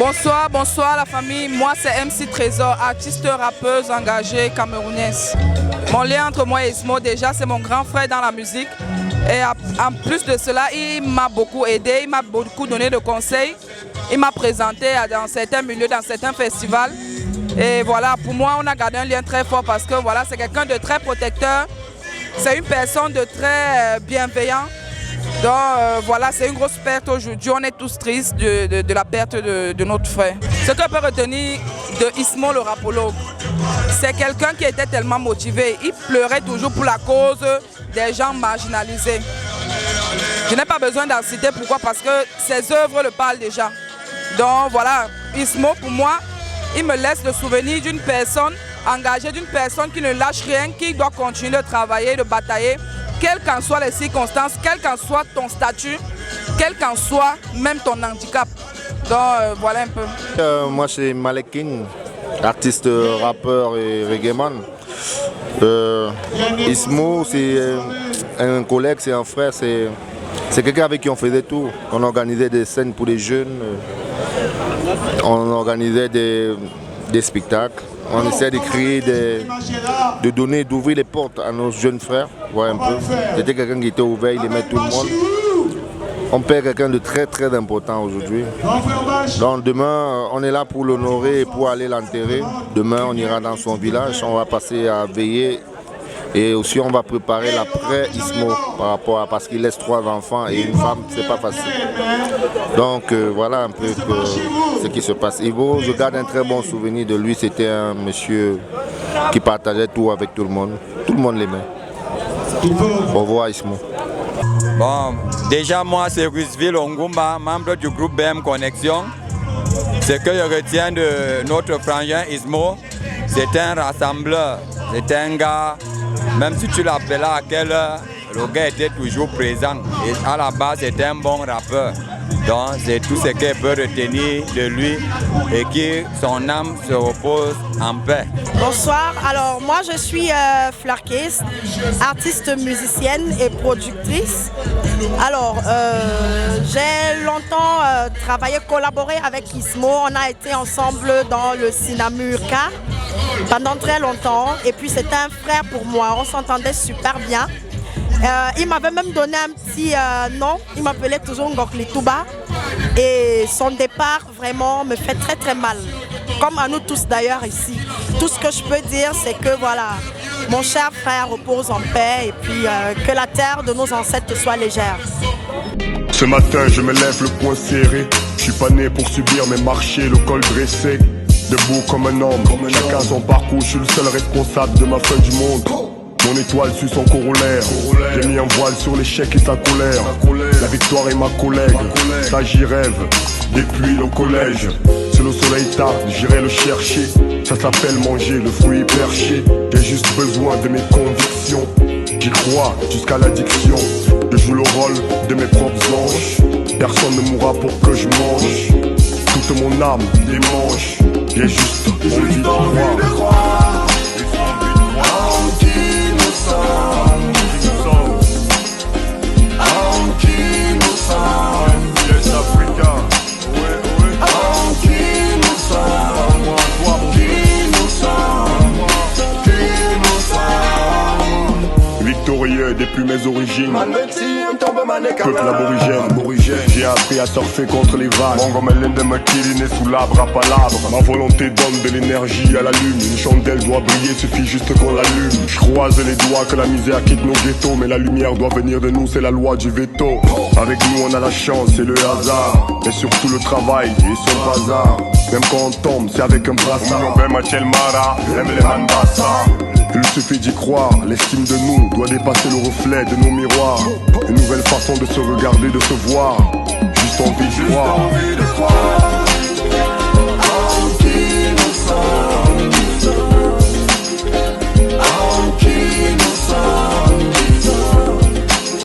Bonsoir, bonsoir la famille. Moi c'est MC Trésor, artiste rappeuse engagée camerounaise. Mon lien entre moi et Ismo déjà c'est mon grand frère dans la musique. Et en plus de cela, il m'a beaucoup aidé, il m'a beaucoup donné de conseils. Il m'a présenté dans certains milieux, dans certains festivals. Et voilà, pour moi on a gardé un lien très fort parce que voilà, c'est quelqu'un de très protecteur. C'est une personne de très bienveillant. Donc voilà, c'est une grosse perte aujourd'hui. On est tous tristes de la perte de notre frère. Ce que je peux retenir de Ismo le rapologue, c'est quelqu'un qui était tellement motivé. Il pleurait toujours pour la cause des gens marginalisés. Je n'ai pas besoin d'en citer pourquoi, parce que ses œuvres le parlent déjà. Donc voilà, Ismo pour moi, il me laisse le souvenir d'une personne engagée, d'une personne qui ne lâche rien, qui doit continuer de travailler, de batailler. Quelles qu'en soient les circonstances, quel qu'en soit ton statut, quel qu'en soit même ton handicap. Donc voilà un peu. Moi c'est Malek King, artiste, rappeur et reggaeman. Ismo c'est un collègue, c'est un frère, c'est quelqu'un avec qui on faisait tout. On organisait des scènes pour les jeunes, on organisait des spectacles. On essaie de créer, de donner, d'ouvrir les portes à nos jeunes frères. Voilà un peu. C'était quelqu'un qui était ouvert, il aimait tout le monde. On perd quelqu'un de très très important aujourd'hui. Donc demain, on est là pour l'honorer et pour aller l'enterrer. Demain, on ira dans son village, on va passer à veiller. Et aussi on va préparer l'après-Ismo par rapport à, parce qu'il laisse 3 enfants et une femme, c'est pas facile. Donc voilà un peu ce qui se passe. Ivo, je garde un très bon souvenir de lui, c'était un monsieur qui partageait tout avec tout le monde. Tout le monde l'aimait. Au revoir Ismo. Bon, déjà moi c'est Rusville Ongumba, membre du groupe BM Connexion. Ce que je retiens de notre frangin Ismo, c'est un rassembleur, c'est un gars. Même si tu l'appelais à quelle heure, le gars était toujours présent. Et à la base, c'était un bon rappeur. Donc, c'est tout ce qu'elle peut retenir de lui et que son âme se repose en paix. Bonsoir, alors moi je suis Flarkis, artiste musicienne et productrice. Alors, j'ai longtemps travaillé, collaboré avec Ismo. On a été ensemble dans le Sinamurka pendant très longtemps. Et puis c'était un frère pour moi, on s'entendait super bien. Il m'avait même donné un petit nom, il m'appelait toujours Ngokli Touba. Et son départ vraiment me fait très très mal, comme à nous tous d'ailleurs ici. Tout ce que je peux dire, c'est que voilà, mon cher frère repose en paix et puis que la terre de nos ancêtres soit légère. Ce matin je me lève le poing serré, je suis pas né pour subir mais marcher le col dressé. Debout comme un homme, chacun son parcours, je suis le seul responsable de ma fin du monde. Mon étoile suit son corollaire. J'ai mis un voile sur l'échec et sa colère. La victoire est ma collègue, ça j'y rêve depuis le collège. Si le soleil tarde, j'irai le chercher. Ça s'appelle manger le fruit perché. J'ai juste besoin de mes convictions. J'y crois jusqu'à l'addiction. Je joue le rôle de mes propres anges. Personne ne mourra pour que je mange. Toute mon âme démange. J'ai juste envie de croire. Victorieux depuis mes origines, peuple aborigène. J'ai appris à surfer contre les vagues. Mongomelende Makiri sous l'arbre à palabre. Ma volonté donne de l'énergie à la lune. Une chandelle doit briller, suffit juste qu'on l'allume. Je croise les doigts que la misère quitte nos ghettos. Mais la lumière doit venir de nous, c'est la loi du veto. Avec nous on a la chance et le hasard, mais surtout le travail et son bazar. Même quand on tombe, c'est avec un brassard. Il suffit d'y croire, l'estime de nous doit dépasser le reflet de nos miroirs. Une nouvelle façon de se regarder, de se voir, juste envie de croire.